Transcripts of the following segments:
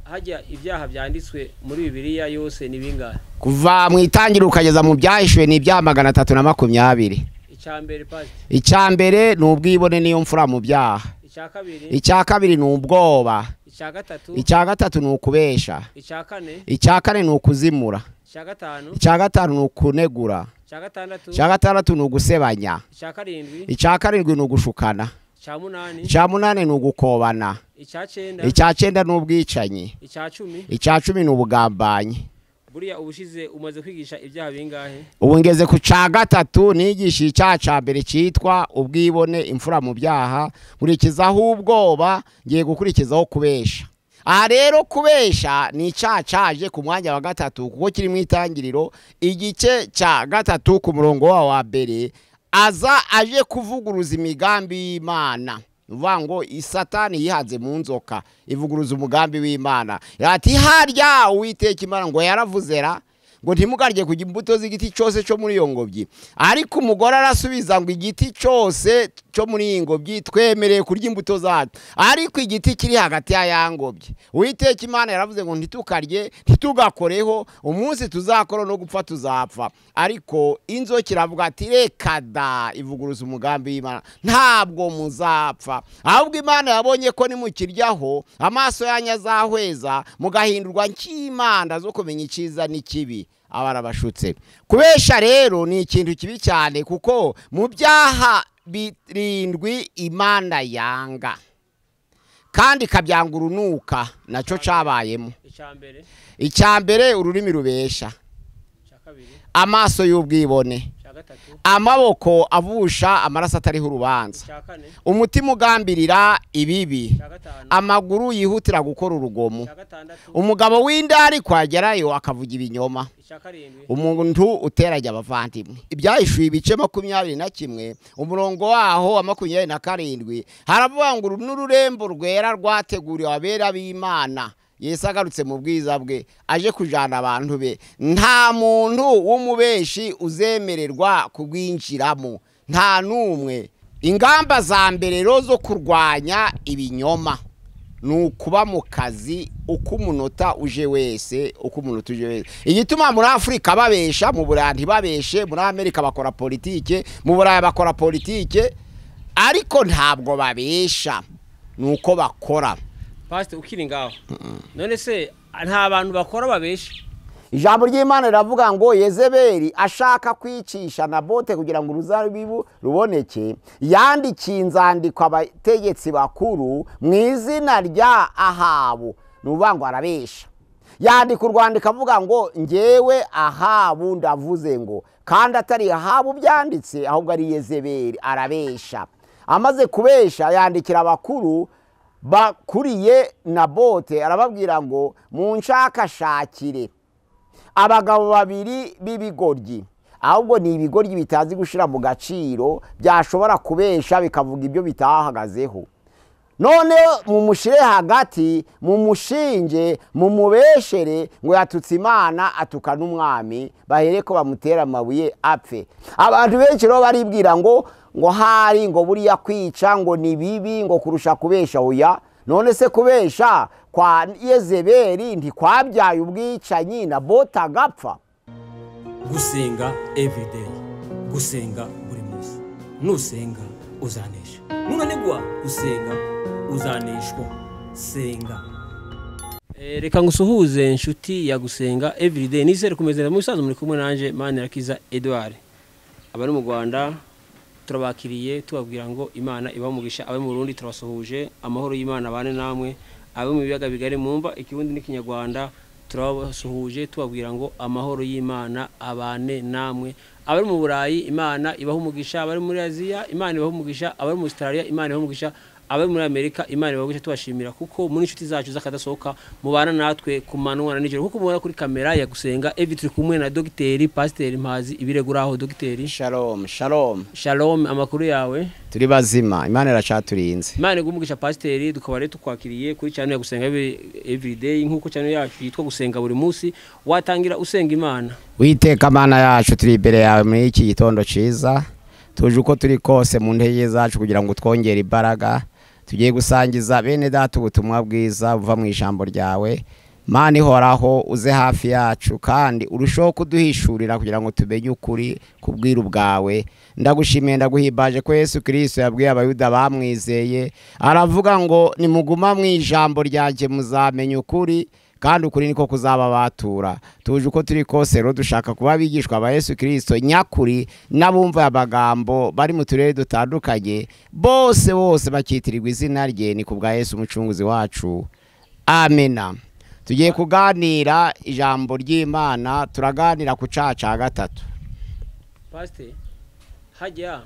hajya ibyaha byanditswe muri Bibiliya yose ni bingahe? Kuva mu itangira ukageza mu byahishwe ni ibyaha 320. Icyambere ni ubwibone niyo mfura mu byaha. Icyakabiri ni ubwoba. Icyagatatu ni ukubesha. Icyakane ni ukuzimura. Icyagatanu ni ukunegura. Icyagatandatu ni ugusebanya. Icyakarindwi ni ugushukana. Icyamunane ni ugukobana. Icyacenda ni ubwicanyi. Icyacumi ni ubugambanyi. Buriya ubushize umaze kwigisha ibyaha bingahe? Ubu ngeze ku gatatu nigisha icyaha cya mbere cyitwa ubwibone imfura mu byaha, nkurikizaho ubwoba, ngiye gukurikizaho kubesha. Aha rero kubesha ni icyaha cyaje ku mwanya wa gatatu kuko kiri mu itangiriro igice cya gatatu ku murongo wa mbere, aje kuvuguruza imigambi y'Imana. Uvuga ngo Satani yihanze mu nzoka ivuguruza umugambi w'Imana. Ati harya Uwiteka Imana ngo yaravuzera ngo ntimugarye kujya imbuto z'igiti cyose cyo muri iyo ngobyi. Ariko umugore arasubiza ngo igiti cyose cyo muri iyi ngobyi twemereye kurya imbuto zacu, ariko igiti kiri hagati ya ngobyi Uwiteka Imana yaravuze ngo ntitukarye ntitugakoreho, umunsi tuzakora no gupfa tuzapfa. Ariko inzoka iravuga ati reka da, ivuguruza umugambi w'Imana, ntabwo muzapfa. Ahubwo Imana yabonye ko nimukiryaho amaso yanyu azahweza mugahindurwa nk'imana zo kumenya icyiza n'ikibi. Abarabashutse. Kubesha rero ni ikintu kibi cyane kuko mu byaha birindwi Imana yanga kandi kabyanga urunuka nacyo cabayemo. Icyambere ururimi rubesha, amaso y'ubwibone, amaboko avusha amaraso atariho urubanza, umutima ugambirira ibibi, amaguru yihutira gukora urugomo, umugabo w'indari kwagerayo akavuga ibinyoma, umuntu uterajya abavandimwe. Ibyahishuye ibice 21 umurongo waho wa 27 haravuga ngo n'ururembo rwera rwateguriwe abera b'Imana. Yesu agarutse mu bwiza bwe aje kujana abantu be, nta muntu w'umubeshi uzemererwa kugwinjiramo, nta numwe. Ingamba za mbere zo kurwanya ibinyoma nukuba mu kazi uko umunota uje wese, igituma muri Afrika babesha, mu Burayi babeshe, muri Amerika bakora politike, mu Burayi bakora politike, ariko ntabwo babesha, nuko bakora. Pastor ukiri ngaho none se nta bantu bakora babesha? Ijambo ry'Imana riravuga ngo Yezebeli ashaka kwicisha Nabote kugira ngo uruzabibu ruboneke, yandikiye inzandiko abategetsi bakuru mu izina rya Ahabu. Nuvuga ngo arabesha. Yandika urwandiko avuga ngo ngewe Ahabu ndavuze ngo, kandi atari Ahabu byanditse ahubwo ari Yezebeli. Arabesha. Amaze kubesha yandikira abakuru bakuriye Nabote, arababwira ngo munshakashakire abagabo babiri b'ibigoryi, ahubwo ni ibigoryi bitazi gushira mu gaciro, byashobora kubesha bikavuga ibyo bitahagazeho. None mumushire hagati, mumushinje, mumubeshere ngo yatutse Imana atuka n'umwami, bahereko bamutera amabuye apfe. Abantu benshi ro baribwira ngo hari ngo buriya kwica ngo ni bibi ngo kurusha kubesha. Oya, none se kubesha kwa Yezebeli ndikwabyaye ubwicanyi Nabote agapfa? Gusenga everyday, gusenga buri munsi. Nusenga uzanesha, nunanigwa gusenga uzaneshwa. Senga. Reka ngusuhuze inshuti ya gusenga everyday, nizere kumezera mu bisanzwe muri kumwe nanje Manirakiza Edouard. Abari mu Rwanda turabakiriye tubabwira ngo Imana ibamugisha, abe mu Burundi turabasuhuje, amahoro y'Imana bane namwe, abe mu biyaga bigari mumva ikirundi n'ikinyarwanda turabasuhuje tubabwira ngo amahoro y'Imana abane namwe, abari mu Burayi Imana ibahumugisha, abari muri Aziya Imana ibahumugisha, abari mu Australia Imana ibahumugisha, abari muri Amerika Imana ibahumugisha. Tubashimira kuko muri inshuti zacu zakadasohoka mubana natwe kumanwa na nijoro, kuko mubona kuri kamera ya gusenga evi turi kumwe na Dr. Pasteur Mpazi Ibireguraho. Dr. Shalom. Shalom. Shalom, amakuru yawe? Turi bazima, Imana iracaturinze. Imana igumugisha Pasteur, dukaba rero tukwakiriye kuri channel ya gusenga everyday, nkuko channel yacu yitwa gusenga buri munsi. Watangira usenga Imana. Witeka Mana yacu, turi imbere yawe muri iki gitondo ciza, tuje uko turi kose mu ntege zacu kugira ngo twongere imbaraga, tugiye gusangiza bene data ubutumwa bwiza buva mu ijambo ryawe. Mana ihoraho, uze hafi yacu kandi urushaho kuduhishurira kugira ngo tumenye ukuri kubwira bwawe. Ndagushimiye ndaguhimbaje ko Yesu Kristo yabwiye abayuda bamwizeye, aravuga ngo nimuguma mu ijambo ryanjye muzamenya ukuri, kandi ukuri niko kuzaba batura. Tuje uko turi kose rero dushaka kuba bigishwa ba Yesu Kristo nyakuri, n'abumva amagambo bari mu turere dutandukanye, bose bakitirirwa izina rye. Ni kubwa Yesu umucunguzi wacu, amena. Tugiye kuganira ijambo ry'Imana, turaganira ku caca gatatu. Pastor, hajya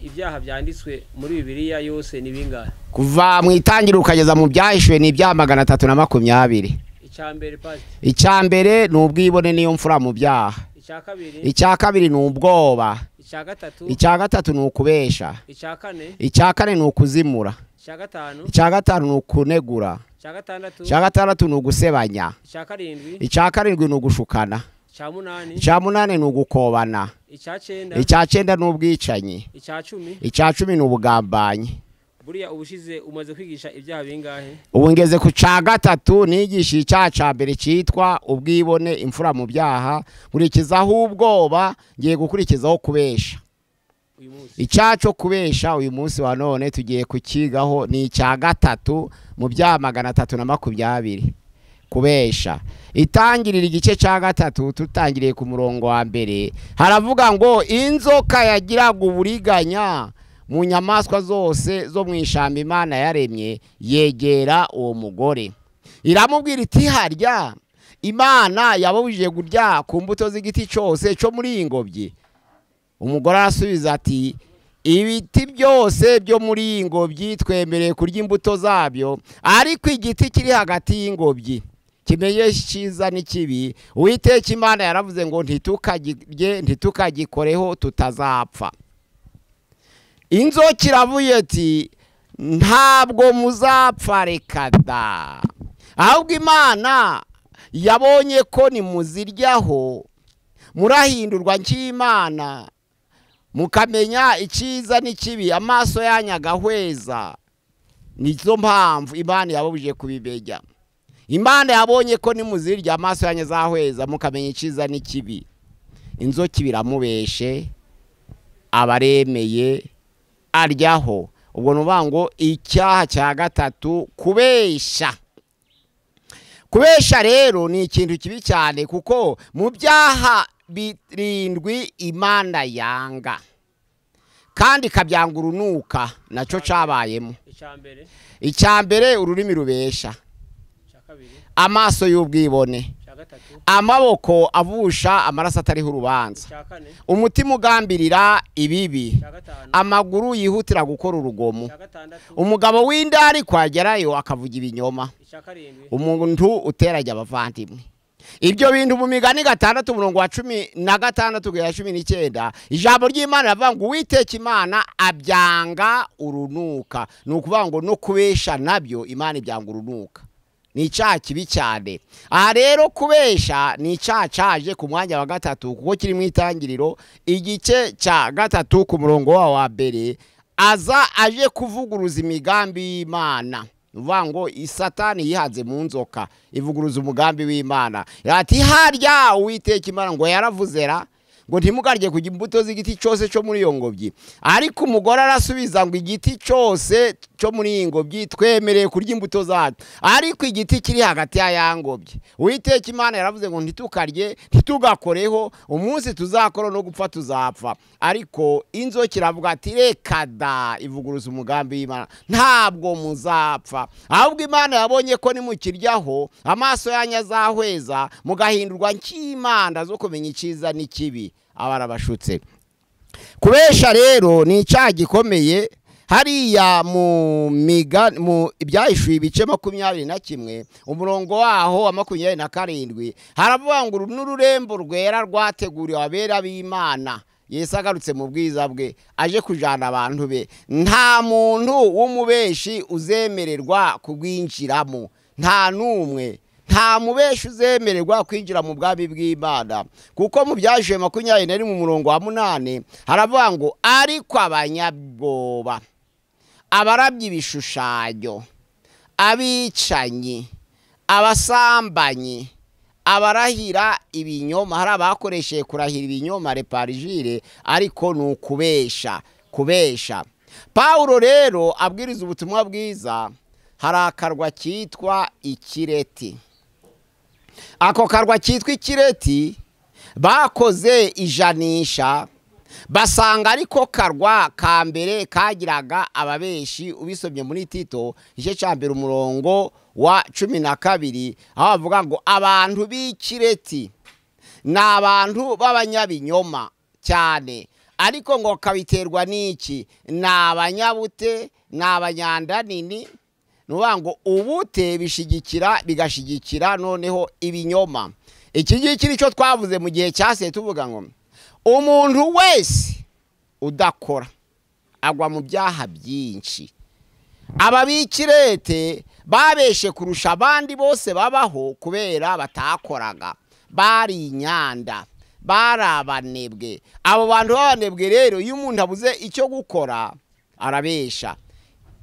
ibyaha byanditswe muri Bibiliya yose ni bingahe? Kuva mu itangira ukageza mu byahishwe ni ibyaha 320. Icyambere Pastor, icyambere ni ubwibone niyo mfura mu byaha. Icyakabiri ni ubwoba. Icyagatatu ni ukubesha. Icyakane ni ukuzimura. Icyagatanu ni ukunegura. Icyagatandatu ni ugusebanya. Icyakarindwi ni ugushukana. Icyamunane ni ugukobana. Icyacenda ni ubwicanyi. Icyacumi ni ubugambanyi. Buriya ubushize umaze kwigisha ibyaha bingahe? Ubu ngeze ku ca gatatu, nigisha icyaha ca mbere cyitwa ubwibone imfura mu byaha, nkurikizaho ubwoba, ngiye gukurikizaho kubesha. Icyaha cyo kubesha uyu munsi wa none tugiye kukigaho, ni icya gatatu mu byaha 320. Kubesha itangirira igice cya gatatu, tutangiriye ku murongo wa mbere, haravuga ngo inzoka yagiraga uburiganya mu nyamaswa zose zo mu ishamba Imana yaremye, yegera uwo mugore iramubwira iti harya Imana yababujije kurya ku mbuto z'igiti cyose cyo muri ingobyi? Umugore arasubiza ati ibiti byose byo muri ingobyi twemereye kurya imbuto zabyo, ariko igiti kiri hagati y'ingobyi kimenyesha icyiza n'ikibi, Uwiteka Imana yaravuze ngo ntitukagirye ntitukagikoreho tutazapfa. Inzoka iravuye ati ntabwo muzapfa, reka da, ahubwo Imana yabonye ko nimuziryaho murahindurwa nk'Imana, mukamenya icyiza n'ikibi, amaso yanyu agahweza. Nizo mpamvu Imana yababujije kubimenya. Imana yabonye ko nimuzirya amaso yanyu azahweza mukamenya icyiza n'ikibi. Inzoka biramubeshe, abaremeye aryaho. Ubwo nuvuga ngo icyaha cya gatatu, kubesha. Kubesha rero ni ikintu kibi cyane, kuko mu byaha birindwi Imana yanga kandi kabyanga urunuka, nacyo cabayemo. Icyambere ururimi rubesha, amaso y'ubwibone, amaboko avusha amaraso atariho urubanza, umutima ugambirira ibibi, amaguru yihutira gukora urugomo, umugabo w'indari kwagerayo akavuga ibinyoma, umuntu uteranya abavandimwe. Ibyo bintu mu Migani 6:16 kugera 19, ijambo ry'Imana ravuga ngo Uwiteka Imana abyanga urunuka. Ni ukuvuga ngo no kubesha nabyo Imana ibyanga urunuka, ni icyaha kibi cyane. Aha rero kubesha ni icyaha cyaje ku mwanya wa gatatu, kuko kiri mu itangiriro igice cya gatatu ku murongo wa mbere, aje kuvuguruza imigambi y'Imana. Uvuga ngo Satani yihanze mu nzoka ivuguruza umugambi w'Imana, ati harya Uwiteka Imana ngo yaravuzera ngo ntimugarye kujya imbuto z'igiti cyose cyo muri iyo ngobyi, ariko umugore arasubiza ngo igiti cyose cyo muri iyi ngobyi twemereye kurya imbuto zacu, ariko igiti kiri hagati ya ngobyi Uwiteka Imana yaravuze ngo ntitukarye ntitugakoreho, umunsi tuzakora no gupfa tuzapfa. Ariko inzoka iravuga ati reka da, ivuguruza umugambi w'Imana, ntabwo muzapfa, ahubwo Imana yabonye ko nimukiryaho amaso yanyu azahweza mugahindurwa nk'Imana zo kumenya icyiza n'ikibi. Abarabashutse. Kubesha rero ni icyaha gikomeye. Hariya mu ibyahishuye ibice 21 umurongo waho wa 27 haravuga ngo n'ururembo rwera rwateguriwe abera b'Imana. Yesu agarutse mu bwiza bwe aje kujana abantu be, nta muntu w'umubeshi uzemererwa kugwinjiramo, nta numwe, nta mubeshi uzemererwa kwinjira mu bwami bw'Imana, kuko mu byahishuye 21 mu murongo wa 8 haravuga ngo ariko abanyabwoba abarabye ibishushanyo, abicanyi, abasambanyi, abarahira ibinyoma. Hari abakoresheje kurahira ibinyoma reparigire, ariko ni ukubesha, kubesha. Pawulo rero abwiriza ubutumwa bwiza, hari akarwa kitwa ikireti. Ako karwa kitwa ikireti bakoze ijanisha, basanga ariko karwa ka mbere kagiraga ababeshi. Ubisomye muri Tito igice cya mbere umurongo wa 12, aho bavuga ngo abantu b'ikireti ni abantu b'abanyabinyoma cyane, ariko ngo kabiterwa n'iki? Ni abanyabute, ni abanyandanini. Nuvuga ngo ubute bishigikira bigashigikira noneho ibinyoma. Iki ngiki nicyo twavuze mu gihe cyase tuvuga ngo umuntu wese udakora agwa mu byaha byinshi. Ababikirete babeshe kurusha abandi bose babaho kubera batakoraga, bari inyanda, bari abanebwe. Abo bantu b'abanebwe rero iyo umuntu abuze icyo gukora arabesha.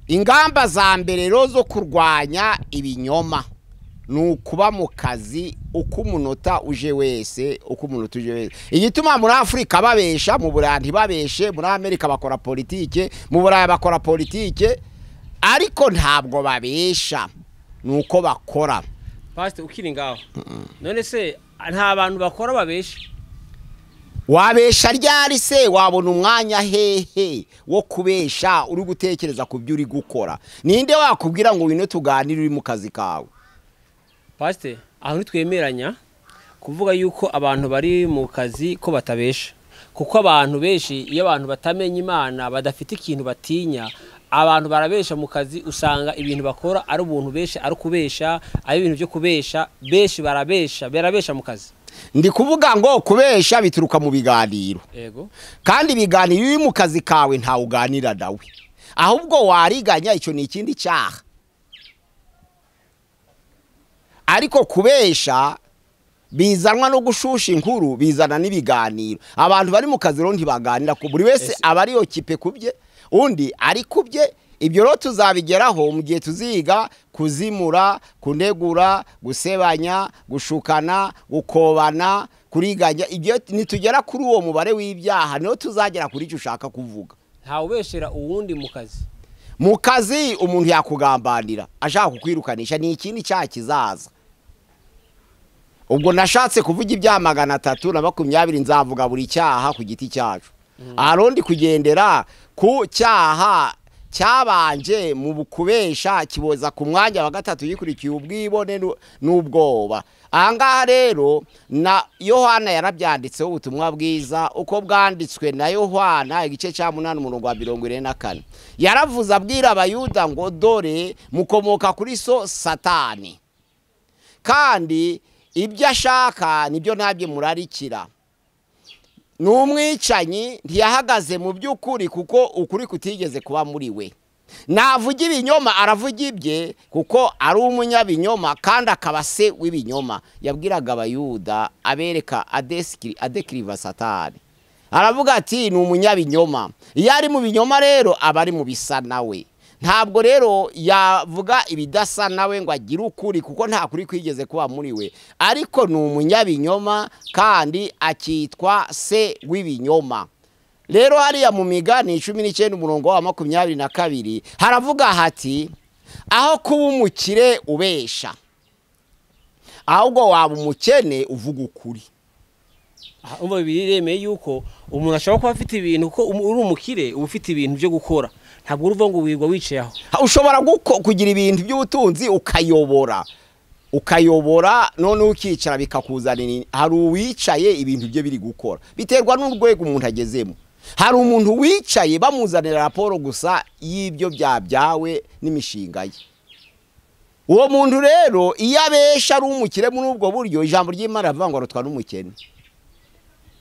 Ingamba za mbere rero zo kurwanya ibinyoma ni ukuba mu kazi uko umunota uje wese, uko umunota uje wese. Igituma muri Afrika babesha, mu Burayi ntibabeshe, muri Amerika bakora politike, mu Burayi bakora politike, ariko ntabwo babesha, nuko bakora. Pastor ukiri ngaho, none se nta bantu bakora babesha? Wabesha ryari se? Wabona umwanya hehe wo kubesha uri gutekereza ku byo uri gukora? Ninde wakubwira ngo wino tuganire uri mu kazi kawe? Pastor, aho nitwemeranya kuvuga yuko abantu bari mu kazi ko batabesha, kuko abantu benshi iyo abantu batamenya Imana, badafite ikintu batinya, abantu barabesha mu kazi. Usanga ibintu bakora ari ubuntu benshi, ari kubesha, ari ibintu byo kubesha. Benshi barabesha mu kazi. Ndi kuvuga ngo kubesha bituruka mu biganiro. Yego. Kandi ibiganiro uri mu kazi kawe nta uganira nawe, ahubwo wariganya, icyo ni ikindi cyaha. Ariko kubesha bizanwa no gushusha inkuru, bizana n'ibiganiro. Abantu bari mu kazi rero ntibaganira, ko buri wese aba ari okipe kubye, undi ari kubye. Ibyo rero tuzabigeraho mu gihe tuziga kuzimura, kunegura, gusebanya, gushukana, gukobana, kuriganya. Ibyo nitugera kuri uwo mubare w'ibyaha niho tuzagera kuri icyo ushaka kuvuga. Nta ubeshera uwundi mu kazi. Mu kazi umuntu yakugambanira ashaka kukwirukanisha, ni ikindi cyaha kizaza. Ubwo nashatse kuvuga ibyaha 320, nzavuga buri cyaha ku giti cyacu. Arondi kugendera ku cyaha cyabanje mu bukubesha kiboza ku mwanya wa gatatu yikurikiye ubwibone n'ubwoba. Ahangaha rero na Yohana yarabyanditseho ubutumwa bwiza uko bwanditswe na Yohana igice cya 8 umurongo wa 24. Yaravuze abwira abayuda ngo dore mukomoka kuri so Satani, kandi ibyo ashaka nibyo nabye murarikira. N'umwicanyi ntiyahagaze mu by'ukuri, kuko ukuri kutigeze kuba muri we. Navuga ibinyoma aravuga ibye, kuko ari umunyabinyoma kandi akaba se w'ibinyoma. Yabwiraga abayuda abereka adekiriva Satani, aravuga ati ni umunyabinyoma. Iyo ari mu binyoma rero aba ari mu bisa nawe. Ntabwo rero yavuga ibidasa nawe ngo agire ukuri, kuko nta kuri kwigeze kuba muri we, ariko ni umunyabinyoma kandi akitwa se w'ibinyoma. Rero hariya mu Migani 19 umurongo wa 22 haravuga hati aho kuba umukire ubesha, ahubwo waba umukene uvuga ukuri. Umva biremeye yuko umuntu ashobora kuba afite ibintu, ko uri umukire uba ufite ibintu byo gukora, ntabwo uruva ngo wigwa wicaye aho. Ushobora kugira ibintu by'ubutunzi ukayobora none ukicara bikakuzanira. Hari uwicaye ibintu bye biri gukora, biterwa n'urwego umuntu agezemo. Hari umuntu wicaye bamuzanira raporo gusa y'ibyo byabyawe n'imishinga ye. Uwo muntu rero iyo abesha ari umukire muri ubwo buryo, ijambo ry'Imana rivuga ngo arutwa n'umukene.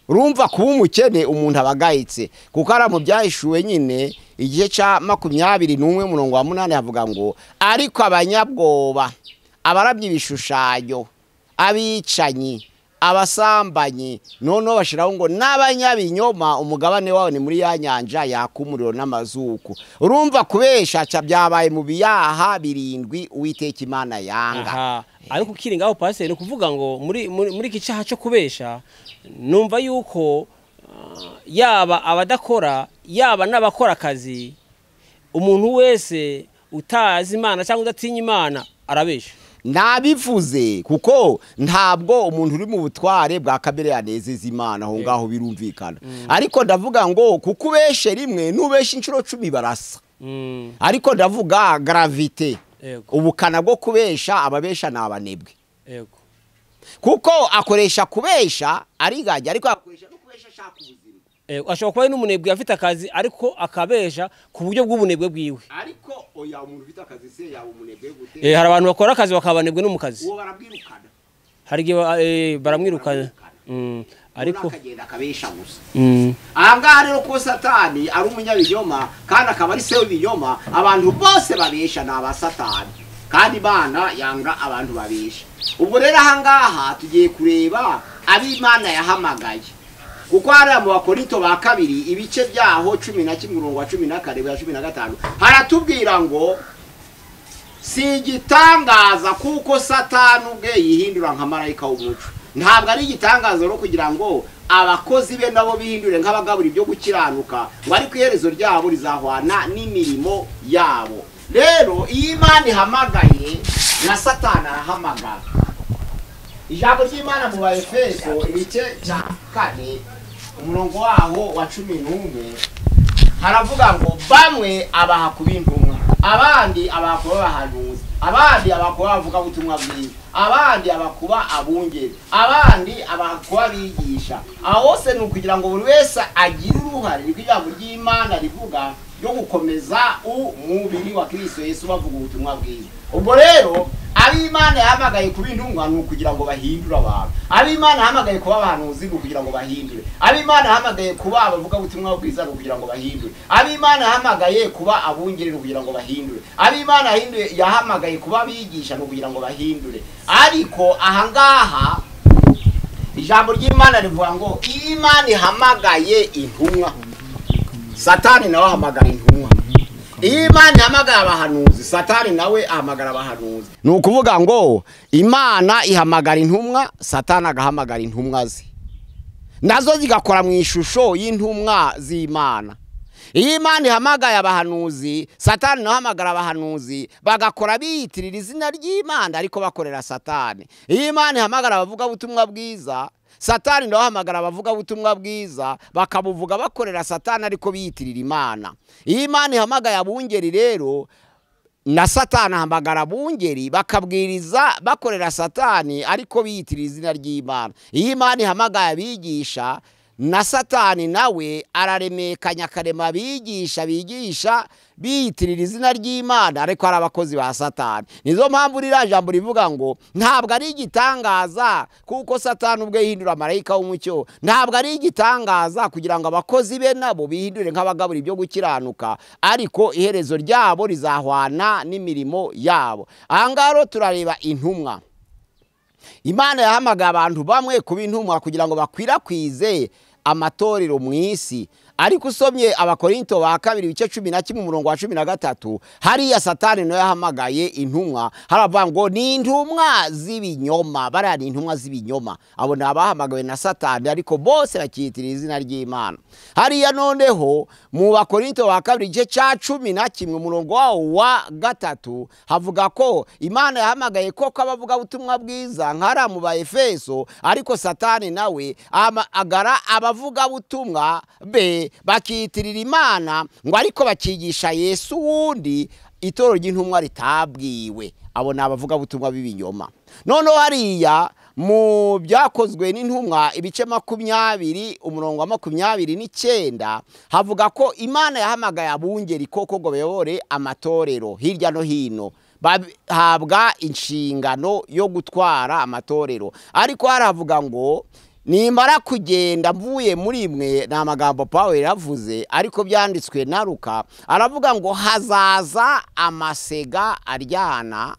Urumva kuba umukene umuntu abagayitse, kuko ara mu byahishuwe nyine igihe cya 21 umurongo wa 8 havuga ngo ariko abanyabwoba, abarabye ibishushanyo, abicanyi, abasambanyi noneho bashiraho ngo n'abanyabinyoma umugabane wawe ni muri ya nyanja yakumuriro n'amazuku. Urumva kubesha ca byabaye mu biyaha birindwi Uwiteka Imana yanga. Ariko ukiringaho pastor no kuvuga ngo muri kicaha cyo kubesha numva yuko yaba abadakora yaba n'abakora akazi umuntu wese utazi Imana cyangwa udatinya Imana arabesha. Nabivuze kuko ntabwo umuntu uri mu butware bwa kamere yanezeza Imana aho ngaho birumvikana. Ariko ndavuga ngo kukubeshe rimwe nubesha inshuro 10 barasa. Ariko ndavuga gravite ubukana bwo kubesha ababesha nabanebwe. Yego. Kuko akoresha kubesha arigaje ariko akoresha no kubesha shaka ubuzima. Ashobora kuba n'umunebwe afite akazi ariko akabesha ku buryo bw'ubunebwe bwiwe. Ariko oya umuntu ufite akazi se yaba umunebwe gute? Hari abantu bakora akazi bakabanebwe no mu kazi. Uwo barabwirukana. Hari gihe baramwirukana. Ariko akagenda akabesha gusa. Ahangaha rero ko Satani ari umunyabinyoma kandi akaba ari se w'ibinyoma, abantu bose babesha n'aba Satani. Kandi Imana yanga abantu babesha. Ubwo rero ahangaha tugiye kureba ab'Imana yahamagaye. Kuko hari mu Bakorinto ba kabiri ibice byaho 11:14-15 haratubwira ngo si igitangaza kuko Satani ubwe yihindura nka marayika w'umuco. Ntabwo ari igitangaza no kugira ngo abakozi be nabo bihindure nk'abagabura ibyo gukiranuka ngo ari kwiherezo ryabo rizahwana n'imirimo yabo. Rero iyi Imana ihamagaye na Satani arahamagara. Ijambo ry'Imana mu Efeso ibice cya 4 umurongo waho wa 11 haravuga ngo bamwe abaha kubintumwa, abandi abakuba bahanuzi, abandi abakuba bavuga ubutumwa bwiza, abandi abakuba abungeri, abandi abakuba bigisha. Aho hose ni ukugira ngo buri wese agire uruhare rw'ijambo ry'Imana rivuga ryo gukomeza umubiri wa Kristo Yesu bavuga ubutumwa bwiza. Ubwo rero ab'Imana yahamagaye kubintumwa ni ukugira ngo bahindure abantu. Ab'Imana yahamagaye kuba abahanuzi ni ukugira ngo bahindure. Ab'Imana yahamagaye kuba abavuga ubutumwa bwiza ni ukugira ngo bahindure. Ab'Imana yahamagaye kuba abungeri ni ukugira ngo bahindure. Ab'Imana yahamagaye kuba bigisha ni ukugira ngo bahindure. Ariko ahangaha ijambo ry'Imana rivuga ngo Imana ihamagaye intumwa, Satani nawe ahamagara intumwa. Imana ihamagara abahanuzi, Satani nawe ahamagara abahanuzi. Ni ukuvuga ngo Imana ihamagara intumwa, Satani agahamagara intumwa ze, nazo zigakora mu ishusho y'intumwa z'Imana. Imana ihamagaye abahanuzi, Satani nawe ahamagara abahanuzi bagakora biyitirira izina ry'Imana ariko bakorera Satani. Imana ihamagara abavuga ubutumwa bwiza, Satani nawe ahamagara abavuga ubutumwa bwiza bakabuvuga bakorera Satani ariko biyitirira Imana. Imana ihamagaye abungeri rero na Satani ahamagara abungeri bakabwiriza bakorera Satani ariko biyitirira izina ry'Imana. Imana ihamagaye abigisha na Satani nawe araremekanya karema bigisha biyitirira izina ry'Imana ariko ari abakozi ba Satani. Nizo mpamvu rira jambo rivuga ngo ntabwo ari igitangaza kuko Satani ubwe yihindura marayika w'umucyo, ntabwo ari igitangaza kugira ngo abakozi be nabo bihindure nk'abagabura ibyo gukiranuka ariko iherezo ryabo rizahwana n'imirimo yabo. Ahangaro turareba intumwa. Imana yahamagaye abantu bamwe kuba intumwa kugira ngo bakwirakwize amatorero mu isi. Ariko usomye Abakorinto ba kabiri ibice 11:13 hariya Satani no yahamagaye intumwa, haravuga ngo ni intumwa z'ibinyoma. Bariya ni intumwa z'ibinyoma, abo nabahamagawe na Satani ariko bose bakiyitirira izina ry'Imana. Hariya noneho mu Bakorinto ba kabiri igice cya 11 umurongo wa 3 havuga ko Imana yahamagaye koko abavuga ubutumwa bwiza nkara mu Efeso, ariko Satani nawe agara abavuga ubutumwa be bakiyitirira Imana ngo ariko bakigisha Yesu wundi itoro ry'intumwa ritabwiwe. Abo nabavuga ubutumwa b'ibinyoma. Noneho hariya mu byakozwe n'intumwa ibice 20 umurongo wa 29 havuga ko Imana yahamagaye abungeri koko ngo bayobore amatorero hirya no hino, bahabwa inshingano yo gutwara amatorero. Ariko haravuga ngo nimara kugenda mvuye muri mwe, na magambo Pawulo yavuze ariko byanditswe na Luka, aravuga ngo hazaza amasega aryana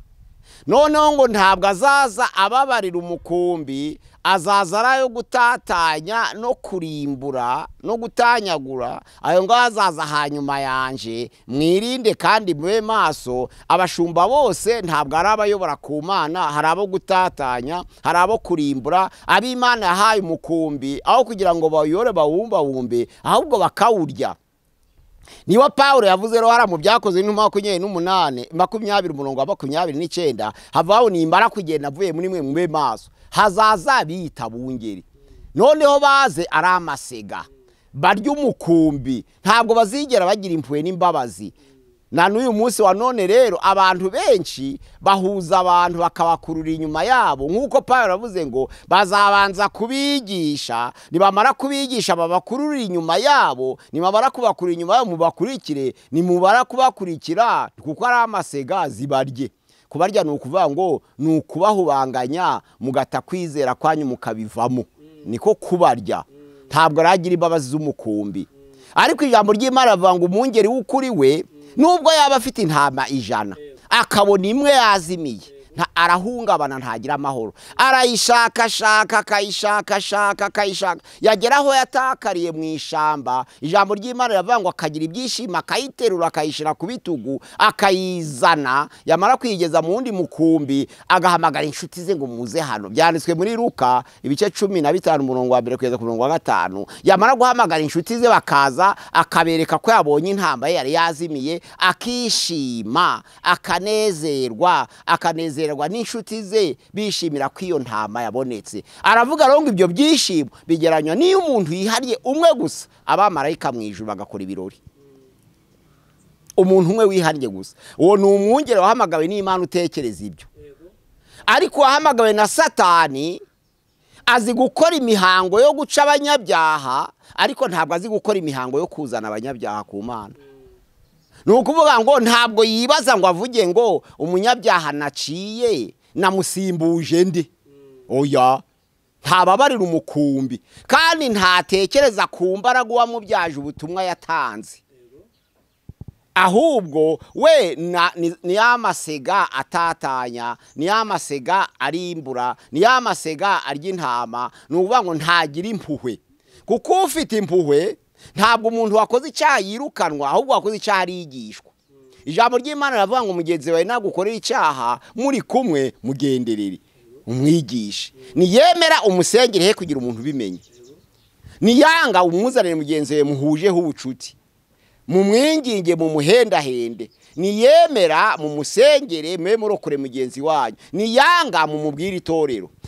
noneho ngo ntabwo azaza ababarira umukumbi, azaza arayo gutatanya no kurimbura no gutanyagura. Ayo ngaho azaza hanyuma yanje, mwirinde kandi mube maso. Abashumba bose ntabwo ari abayobora ku Mana, hari abo gutatanya, hari abo kurimbura. Ab'Imana yahaye umukumbi aho kugira ngo bayore bawumbawumbe, ahubwo bakawurya. Niwa Paulo yavuze rero hara mu Byakozwe n'Intumwa 28:29 havaho nimbara kugenda avuye muri mwe mube maso, hazaza bita bungeri. Noneho baze ari amasega barya umukumbi, ntabwo bazigera bagira impuhwe n'imbabazi. Na n'uyu munsi wa none rero abantu benshi bahuza abantu bakabakurura inyuma yabo, nk'uko Paulo yavuze ngo bazabanza kubigisha, nibamara kubigisha babakurura inyuma yabo, nibamara kubakurura inyuma yabo mubakurikire, nimubara kubakurikira kuko ari amasega zibarye. Kubarya nukuvuga ngo nukubahubanganya mugata kwizera kwanyu mukabivamo, niko kubarya. Ntabwo aragira imbabazi z'umukumbi. Ariko ijambo ry'Imana rivuga ngo umwungeri w'ukuri we nubwo yaba afite intama 100 akabona imwe yazimiye, arahungabana ntagira amahoro, arayishakashaka akayishaka, yageraho yatakariye mu ishamba. Ijambo ry'Imana rivuga ngo akagira ibyishimo, akayiterura akayishira ku bitugu, akayizana, yamara kwigeza mu wundi mukumbi agahamagara inshuti ze ngo muze hano. Byanditswe muri Luka ibice 15:1-5. Yamara guhamagara inshuti ze bakaza, akabereka ko yabonye intamba ye yari yazimiye, akishima, akanezerwa n'inshuti ze bishimira ko iyo ntama yabonetse. Aravuga rero ngo ibyo byishimo bigeranywa niyo umuntu yihariye umwe gusa, abamarayika mu ijuru bagakora ibirori. Umuntu umwe wihariye gusa, uwo ni umwungere wahamagawe n'Imana utekereza ibyo. Ariko wahamagawe na Satani azi gukora imihango yo guca abanyabyaha, ariko ntabwo azi gukora imihango yo kuzana abanyabyaha ku Mana. Nukuvuga ngo ntabwo yibaza ngo avuge ngo umunyabyaha naciye namusimbuje ndi. Oya, ntababarira umukumbi kandi ntatekereza ku mbaraga wamubyaje ubutumwa yatanze. Ahubwo we ni amasega atatanya, ni amasega arimbura, ni amasega arya intama. Nukuvuga ngo ntagira impuhwe, kuko ufite impuhwe ntabwo umuntu wakoze icyaha yirukanwa, ahubwo wakoze icyaha arigishwa. Ijambo ry'Imana rivuga ngo mugenzi wawe nagukorera icyaha muri kumwe mugenderere umwigishe. Niyemera umusengere he kugira umuntu bimenye, niyanga umuzanire mugenzi we muhujeho ubucuti, mumwinginge mu muhendahende. Niyemera mu musengere mwe murokore mugenzi wanyu, niyanga mu mubwire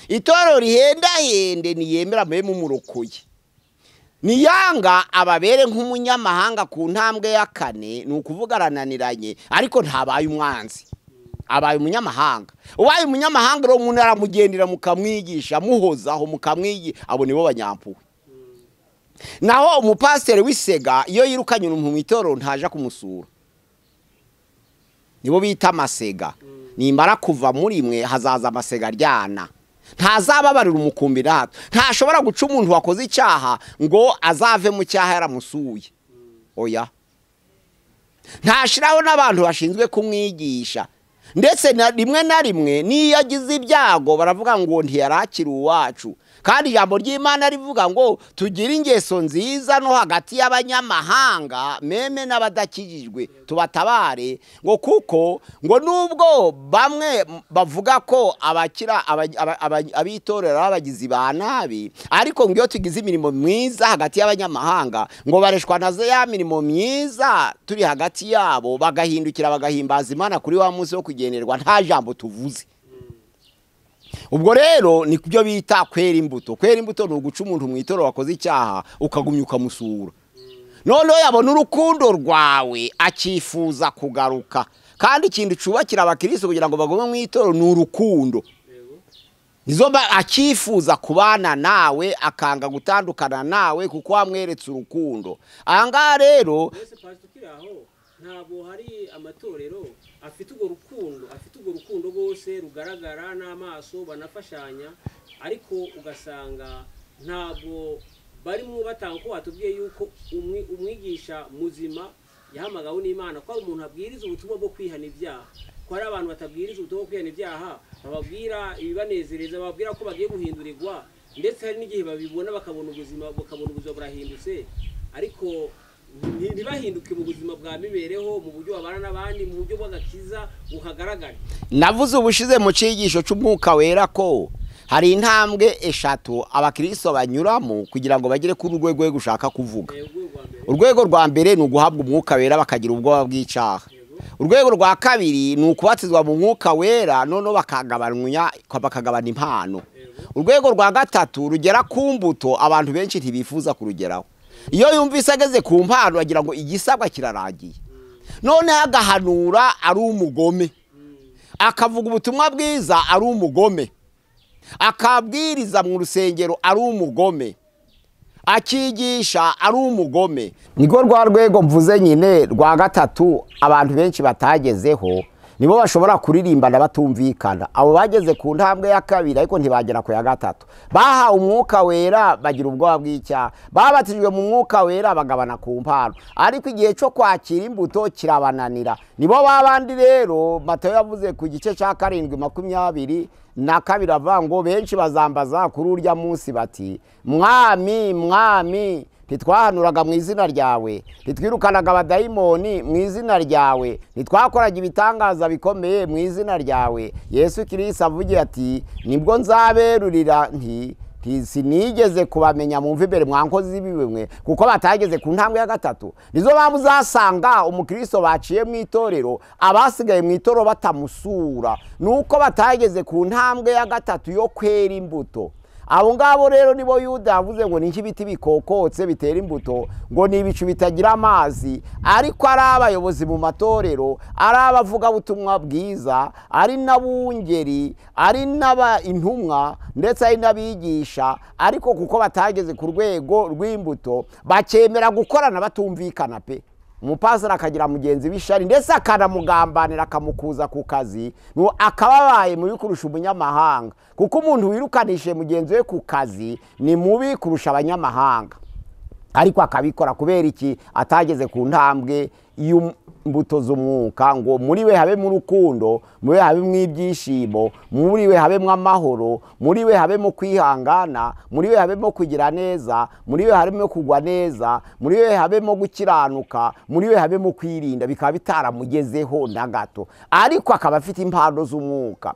itorero rihendahende, niyemera mwe mumurokoye. Niyanga ababere nk'umunyamahanga ku ntambwe ya 4, nukuvuga arananiranye ariko ntabaye umwanzi, abaye umunyamahanga. Ubaye umunyamahanga rero umuntu aramugendera mukamwigisha, muhozaho mukamwigi, abo nibo banyampuwe. Naho umupasiteri w'isega iyo yirukanye umuntu mu itorero ntaje kumusura, nibo bita amasega. Nimbara kuva muri mwe hazaza amasega aryana, ntazababarira umukumbi nato. Ntashobora guca umuntu wakoze icyaha ngo azave mu cyaha yaramusuye. Oya, ntashiraho n'abantu bashinzwe kumwigisha. Ndetse rimwe na rimwe niyo agize ibyago baravuga ngo ntiyarakira uwacu. Kandi ijambo ry'Imana rivuga ngo tugire ingeso nziza no hagati y'abanyamahanga, meme n'abadakijijwe tubatabare. Ngo kuko ngo nubwo bamwe bavuga ko abakira abitorera abagizi ba nabi, ariko ngo iyo tugize imirimo myiza hagati y'abanyamahanga ngo bareshwa nazo ya mirimo myiza turi hagati yabo, bagahindukira bagahimbaza Imana kuri wa munsi wo kugenerwa nta jambo tuvuze. Ubwo rero ni kubyo bita kwera imbuto. Kwera imbuto ni uguca umuntu mu itorero wakoze icyaha ukagumya ukamusura, noneho yabona urukundo rwawe akifuza kugaruka. Kandi ikindi cubakira abakristo kugira ngo bagume mu itorero ni urukundo. Nizo akifuza kubana nawe, akanga gutandukana nawe kuko wamweretse urukundo. Anga rero ntabwo hari amatorero afite urwo rukundo rwose rugaragara n'amaso banafashanya, ariko ugasanga ntabwo barimo batanga ko watubwiye yuko umwigisha muzima yahamagawe n'Imana ko umuntu abwiriza ubutumwa bwo kwihana ibyaha. ko ari abantu batabwiriza ubutumwa bwo kwihana ibyaha bababwira ibibanezereza bababwira ko bagiye guhindurirwa ndetse hari n'igihe babibona bakabona ubuzima burahindutse ariko ntibahinduke mu buzima bwa mibereho mu buryo babana n'abandi mu buryo bw'agakiza buhagaragara. Navuze ubushize mu cigisho c'umwuka wera ko hari intambwe eshatu abakristo banyuramo kugira ngo bagere kuri urwego rwo gushaka kuvuga. Urwego rwa mbere ni uguhabwa umwuka wera bakagira ubwoba bw'icaha. Urwego rwa kabiri ni ukubatizwa mu mwuka wera none bakagabana impano. Urwego rwa gatatu rugera ku mbuto abantu benshi ntibifuza kurugeraho. Iyo yumvise ageze ku mpano agira ngo igisabwa kirarangiye. None agahanura ari umugome. Akavuga ubutumwa bwiza ari umugome. Akabwiriza mu rusengero ari umugome. Akigisha ari umugome. Niko rwa rwego mvuze nyine rwa gatatu abantu benshi batagezeho nibo bashobora kuririmbana batumvikana. Abo bageze ku ntambwe ya kabiri ariko ntibagera ku ya gatatu. Baha umwuka wera bagira ubwoba bw'icyaha. Babatijwe mu mwuka wera bagabana ku mpano. Ariko igihe cyo kwakira imbuto kirabananira. Nibo babandi rero Matayo yavuze ku gice cya 7:22 avuga ngo benshi bazambaza kuri urya munsi bati mwami mwami ntitwahanuraga mu izina ryawe, ntitwirukanaga abadayimoni mu izina ryawe, ntitwakoraga ibitangaza bikomeye mu izina ryawe. Yesu Kristo avugiye ati nibwo nzaberurira sinigeze kubamenya mumva imbere mwankozi bimwe kuko batageze ku ntambwe ya gatatu. Nizo mpamvu uzasanga umukristo baciye mu itorero abasigaye mu itorero batamusura nuko batageze ku ntambwe ya gatatu yo kwera imbuto. Abo ngabo rero nibo Yuda yavuze ngo ninki biti bikokotse bitera imbuto ngo ni ibicu bitagira amazi. Ariko ari abayobozi mu matorero, ari abavuga butumwa bwiza, ari nabungeri, ari naba intumwa ndetse ari nabigisha, ariko kuko batageze ku rwego rw'imbuto bakemera gukorana batumvikana pe. Umupasira akagira mugenzi bishari ndetse akanamugambanira akamukuza ku kazi akababaye muri kurusha umunyamahanga kuko umuntu wirukanishije mugenzi we ku kazi ni mubi kurusha abanyamahanga. Ariko akabikora kubera iki atageze ku ntambwe y'imbuto z'umwuka ngo muri we habe mu rukundo, muri we habe mu ibyishimo, muri we habe mu amahoro, muri we habe mu kwihangana, muri we habe mu kugira neza, muri we habe mu kugwa neza, muri we habe mu gukiranuka, muri we habe mu kwirinda. Bikaba bitaramugezeho na gato ariko akaba afite impano z'umwuka.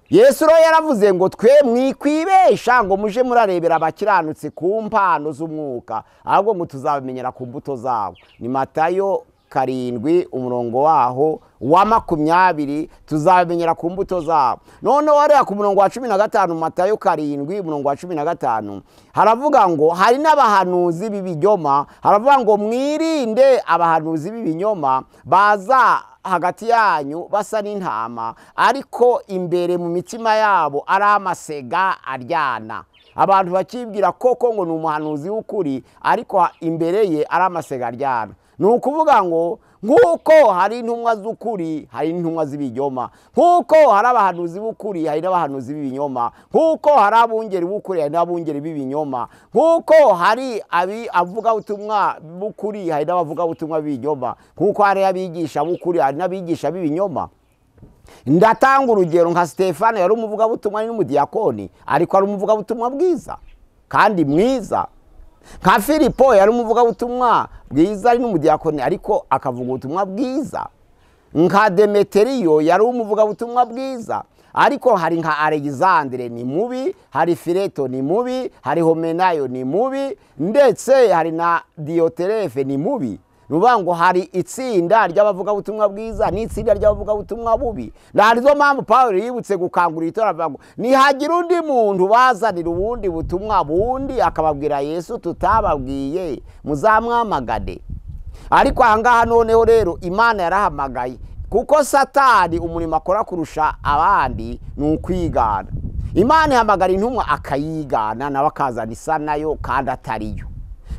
Yesu ro yaravuze ngo twe mwikwibesha ngo muje murarebera abakiranutse ku mpano z'umwuka ahubwo ngo tuzabamenyera ku mbuto zabo. Ni Matayo 7 wa 20 tuzabamenyera ku mbuto zabo. None warera ku murongo wa 15 Matayo 7:15 haravuga ngo hari n'abahanuzi b'ibinyoma. Haravuga ngo mwirinde abahanuzi b'ibinyoma baza hagati yanyu basa n'intama ariko imbere mu mitima yabo ari amasega aryana. Abantu bakibwira koko ngo ni umuhanuzi w'ukuri ariko imbere ye ari amasega aryana. Ni ukuvuga ngo nk'uko hari intumwa z'ukuri hari intumwa z'ibinyoma, nk'uko hari abahanuzi b'ukuri hari n'abahanuzi b'ibinyoma, nk'uko hari abungeri b'ukuri hari n'abungeri b'ibinyoma, nk'uko hari avuga ubutumwa b'ukuri hari n'abavuga ubutumwa b'ibinyoma, nk'uko hari abigisha b'ukuri hari n'abigisha b'ibinyoma. Ndatanga urugero nka Stefano yari umuvuga butumwa n'umudiyakoni ariko ari umuvuga butumwa bwiza kandi mwiza. Nka Filipo yari umuvuga butumwa bwiza ari n'umudiyakoni ariko akavuga ubutumwa bwiza. Nka Demeteriyo yari umuvuga butumwa bwiza ariko hari nka Alexandre ni mubi, hari Fileto ni mubi, hari Homenayo ni mubi ndetse hari na Dioterefe ni mubi. Nubango hari itsinda ry'abavuga butumwa bwiza n'itsinda ry'abavuga butumwa bubi. Narizo mpamvu Paulo yibutse gukangurira itora avuga ngo nihagira undi muntu bazanira ubundi butumwa bundi akababwira Yesu tutababwiye muzamwamagade. Ariko ahangaha noneho rero Imana yarahamagaye kuko Satani umurimo akora kurusha abandi ni ukwigana. Imana ihamagara intumwa akayigana nawe akazana isa nayo kandi atariyo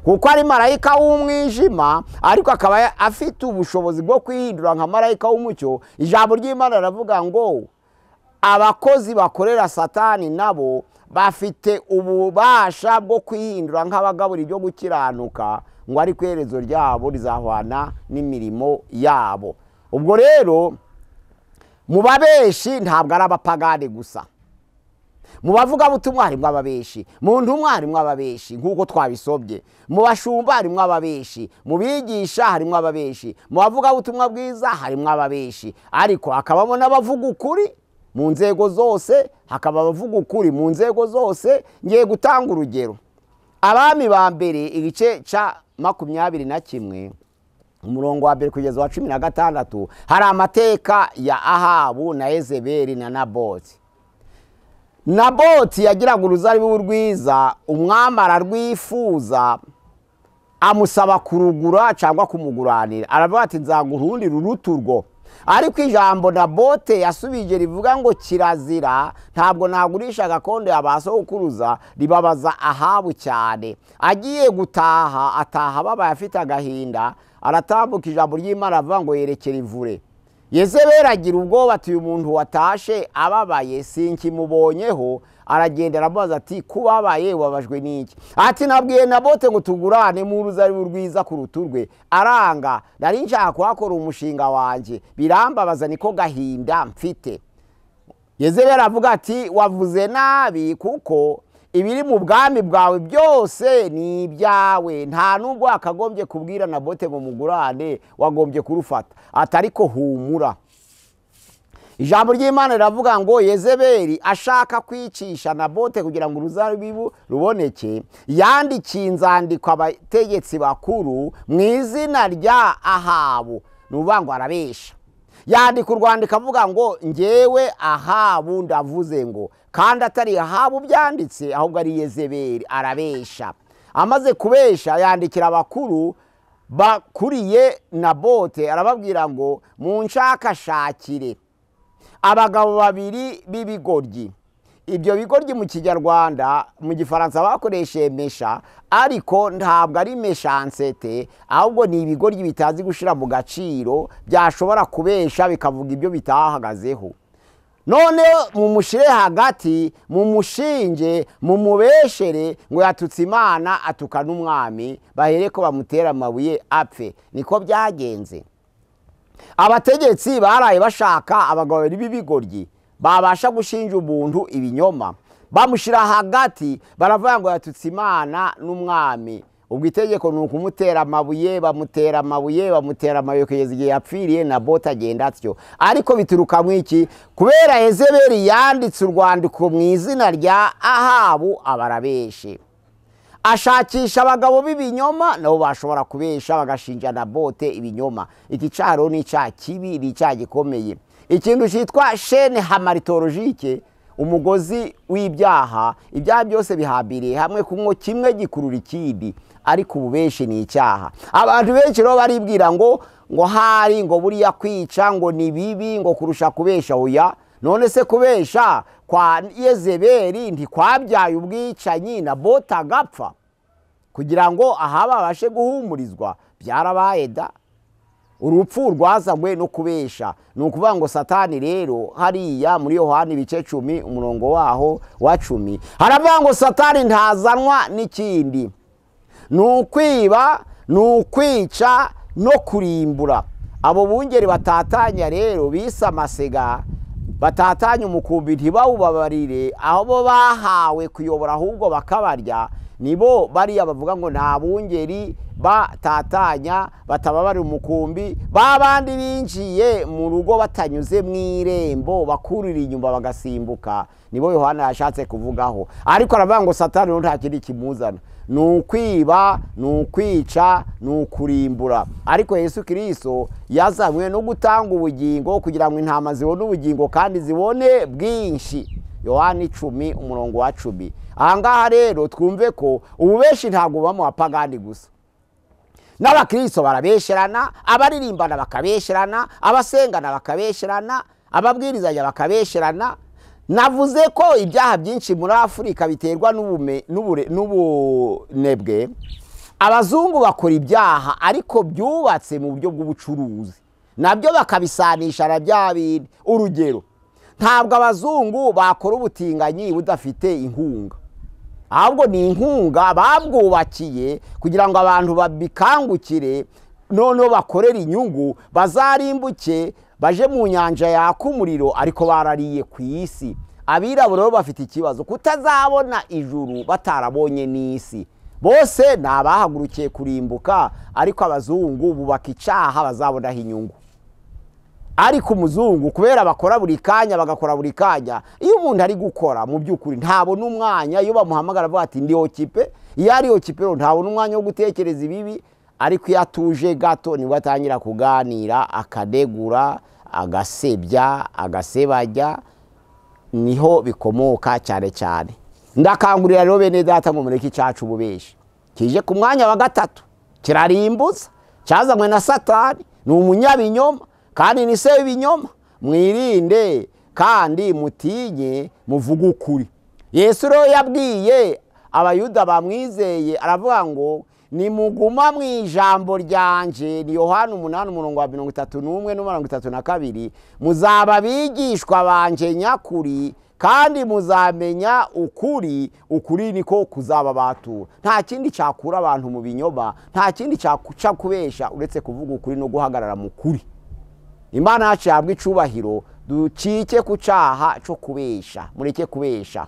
kuko ari marayika w'umwijima ariko akaba afite ubushobozi bwo kwihindura nka marayika w'umucyo. Ijambo ry'Imana ravuga ngo abakozi bakorera Satani nabo bafite ububasha bwo kwihindura nk'abagabura ibyo gukiranuka ngo ari kwerezo ryabo rizahwana n'imirimo yabo. Ubwo rero mu babeshi ntabwo ari abapagani gusa, mu bavugabutumwa harimo ababeshi, mu ntumwa harimo ababeshi nk'uko twabisobye, mu bashumba harimo ababeshi, mu bigisha harimo ababeshi, mu bavugabutumwa bwiza harimo ababeshi, ariko hakabamo n'abavuga ukuri mu nzego zose, hakaba abavuga ukuri mu nzego zose. Ngiye gutanga urugero. Abami ba mbere igice ca 21 umurongo wa mbere kugeza wa 16 hari amateka ya Ahabu na Yezebeli na Naboti. Naboti yagiraga uruzabibu rwiza, umwami ararwifuza, amusaba kurugura cyangwa kumuguranira. Aravuga ati nzaguha urundi ruruturwo. Ariko ijambo Nabote yasubije rivuga ngo kirazira, ntabwo nagurisha gakondo yabasokuruza, ribabaza Ahabu cyane. Agiye gutaha, ataha babaye afite agahinda, aratambuka ijambo ry'Imana avuga ngo yerekera ivure. Yezebeli agira ubwoba ati uyu muntu watashe ababaye sinkimubonyeho, aragenda aramubaza ati kubabaye wabajwe n'iki? Ati nabwiye Nabote ngo tugurane mu ruzabibu rwiza ku ruturwe, aranga. Nari nshaka kuhakora umushinga wanje, birambabaza niko gahinda mfite. Yezebeli aravuga ati wavuze nabi, kuko ibiri mu bwami bwawe byose ni ibyawe, nta nubwo akagombye kubwira Nabote ngo mugurane, wagombye kurufata. Atariko humura. Ijambo ry'Imana riravuga ngo Yezebeli ashaka kwicisha Nabote kugira ngo uruzabibu ruboneke, yandikiye inzandiko abategetsi bakuru mu izina rya Ahabu. Nuvuga ngo arabesha. Yandika urwandiko avuga ngo ngewe Ahabu ndavuze ngo, kandi atari Ahabu byanditse, ahubwo ari Yezebeli. Arabesha. Amaze kubesha yandikira abakuru bakuriye Nabote, arababwira ngo munshakashakire abagabo babiri b'ibigoryi. Ibyo bigoryi mu Kinyarwanda, mu Gifaransa bakoresheje mesha, ariko ntabwo ari meshansete, ahubwo ni ibigoryi bitazi gushira mu gaciro, byashobora kubesha bikavuga ibyo bitahagazeho. None mumushire hagati, mumushinje, mumubeshere ngo yatutse Imana atuka n'umwami, bahereko bamutera amabuye apfe. Niko byagenze. Abategetsi baraye bashaka abagabo b'ibigoryi babasha gushinja umuntu ibinyoma, bamushira hagati, baravuga ngo yatutse Imana n'umwami. Ubwo itegeko ni ukumutera amabuye, bamutera amabuye kugeza igihe yapfiriye. Nabote agenda atyo. Ariko bituruka mu iki? Kubera Yezebeli yanditse urwandiko mu izina rya Ahabu, abarabeshe. Ashakisha abagabo b'ibinyoma, nabo bashobora kubesha bagashinja Nabote ibinyoma. Iki caro ni cya kibi, ni cya gikomeye. Ikintu cyitwa chaîne hamartologique, umugozi w'ibyaha, ibyaha byose bihambiriye hamwe, kumwe kimwe gikurura ikindi. Ariko ububeshi ni icyaha. Abantu benshi rero baribwira ngo hari ngo buriya kwica ngo ni bibi ngo kurusha kubesha. Oya, none se kubesha kwa Yezebeli ntikwabyaye ubwicanyi Nabote agapfa kugira ngo Ahabu abashe guhumurizwa? Byarabaye da. Urupfu rwazanywe no kubesha. Ni ukuvuga ngo Satani rero hariya muri Yohana ibice 10 umurongo waho wa 10 haravuga ngo Satani ntazanwa n'ikindi, nukwiba, nukwica no kurimbura. Abo bungeri batatanya rero bise amasega, batatanya umukumbi ntibawubabarire, aho bo bahawe kuyobora ahubwo bakabarya, nibo bariya bavuga ngo nta bungeri batatanya batababari umukumbi, babandi binjiye mu rugo batanyuze mu irembo bakurira inyuma bagasimbuka, nibo Yohana yashatse kuvugaho. Ariko aravuga ngo Satani nta kindi kimuzana, nukwiba, nukwica, nukurimbura. Ariko Yesu Kristo yazanywe no gutanga ubugingo kugira ngo intama zibone ubugingo kandi zibone bwinshi. Yohana 10 umurongo wa 10. Ahangaha rero twumve ko ububeshi ntabwo bamo apagani gusa. N'abakristo barabesherana, abaririmbana bakabesherana, abasengana bakabesherana, ababwirizanya bakabesherana. Navuze ko ibyaha byinshi muri Afurika biterwa n'ubunebwe. Abazungu bakora ibyaha ariko byubatse mu buryo bw'ubucuruzi, nabyo bakabisanisha na bya bindi. Urugero, ntabwo abazungu bakora ubutinganyi budafite inkunga, ahubwo ni inkunga babwubakiye kugira ngo abantu babikangukire, noneho bakorera inyungu, bazarimbuke baje mu nyanja yaka umuriro ariko barariye ku isi. Abirabura bafite ikibazo kutazabona ijuru batarabonye n'isi. Bose nabahagurukiye kurimbuka, ariko abazungu bubaka icaha bazabonaho inyungu. Ariko umuzungu kubera bakora buri kanya bagakora buri kanya, iyo umuntu ari gukora mu by'ukuri ntabona umwanya, iyo bamuhamagara avuga ati ndi okipe, iyo ari okipe ntabona umwanya wo gutekereza ibibi. Ariko iyo atuje gato nibwo atangira kuganira, akadegura, agasebya, agasebajya, niho bikomoka cyane cyane. Ndakangurira rero bene data mu mureke cyacu ububeshi kije ku mwanya wa gatatu, kirarimbuza, cyazanywe na Satani, ni umunyabinyoma kandi ni se w'ibinyoma. Mwirinde kandi mutinye, muvuga ukuri. Yesu rero yabwiye abayuda bamwizeye, aravuga ngo nimuguma mu ijambo ryanje, ni Yohana 8:31-32, muzaba bigishwa banje nyakuri, kandi muzamenya ukuri, ukuri niko kuzababatura. Nta kindi cyakura abantu mu binyoma, nta kindi cyakuca kubesha uretse kuvuga ukuri no guhagarara mu kuri. Imana yacu yabwa icubahiro, ducike ku caha cyo kubesha, mureke kubesha.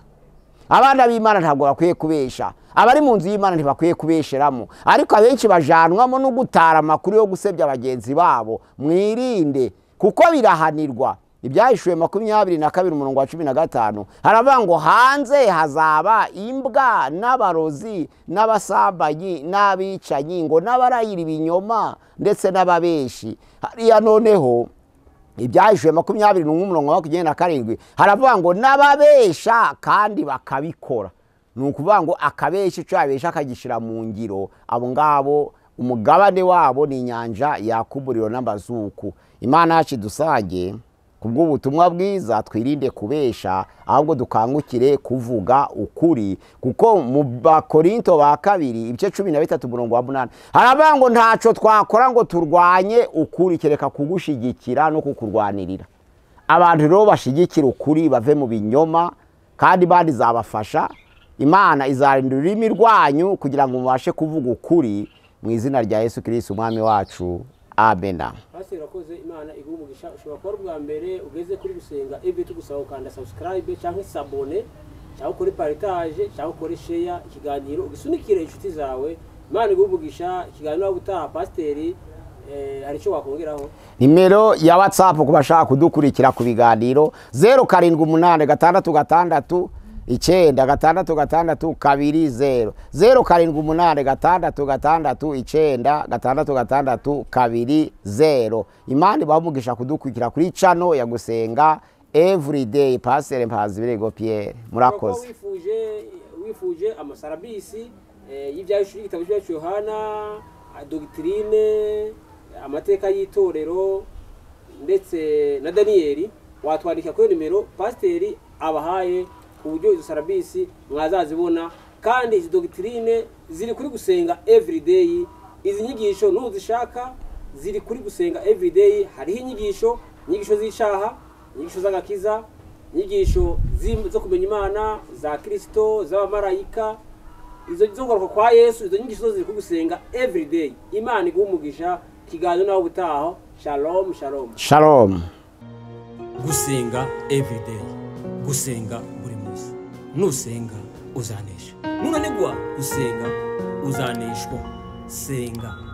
Abana b'Imana ntabwo bakwiye kubesha, abari mu nzu y'Imana ntibakwiye kubesheramo, ariko abenshi bajanwamo no gutara amakuru yo gusebya bagenzi babo. Mwirinde kuko birahanirwa. Ibyahishuwe 22:15 haravuga ngo hanze hazaba imbwa n'abarozi n'abasambanyi n'abicanyi, ngo n'abarayira ibinyoma ndetse n'ababeshi. Hariya noneho Ibyahishuwe 21:27 haravuga ngo n'ababesha kandi bakabikora. Ni ukuvuga ngo akabesha icyo yabesha akagishira mu ngiro, abo ngabo umugabane wabo ni inyanja yaka umuriro n'amazuku. Imana yacu dusage kubw'ubutumwa bwiza, twirinde kubesha, ahubwo dukangukire kuvuga ukuri. Kuko mu Bakorinto ba kabiri ibice 13:8 haravuga ngo ntaco twakora ngo turwanye ukuri kereka kugushigikira no kukurwanirira. Abantu rero bashigikira ukuri bave mu binyoma, kandi bandi zabafasha. Imana izarinda ururimi rwanyu kugira ngo mubashe kuvuga ukuri, mu izina rya Yesu Kristo umwami wacu. Amena. Pastor rakoze, Imana igumugisha. Ushobora kuba bwa mbere ugeze kuri gusenga ibi tugusaba ukanda subscribe cyangwa s'abone, cyangwa kuri partage, cyangwa kuri share ikiganiro ugisunikire inshuti zawe. Imana igumugisha. Ikiganiro gutaha Pastor hari cyo wakongeraho? Nimero ya WhatsApp kubashaka kudukurikira ku biganiro 078666 96620 07866620. Imana ibamugisha kudukurikira kuri channel ya gusenga everyday. Pastor Mpazibirego Pierre, murakoze. Wifuje amasarabisi y'ibyahishuwe igitabo cya Yohana, doctrine, amateka y'itorero ndetse na Danieli, watwandika kuri nimero Pastor abahaye uburyo izo sarabisi mwazazibona. Kandi izo doctrine ziri kuri gusenga everyday. Izi nyigisho nuzishaka ziri kuri gusenga everyday. Hariho inyigisho z'ishaha, inyigisho z'agakiza, inyigisho zo kumenya Imana, za Kristo, z'abamarayika, izo zongorwa kwa Yesu. Izo nyigisho ziri kuri gusenga everyday. Imana igumugisha. Kiganiro nawe gutaha. Shalom shalom shalom. Gusenga everyday, gusenga buri munsi. Nusenga uzanesha, nunanigwa gusenga uzaneshwa. Senga.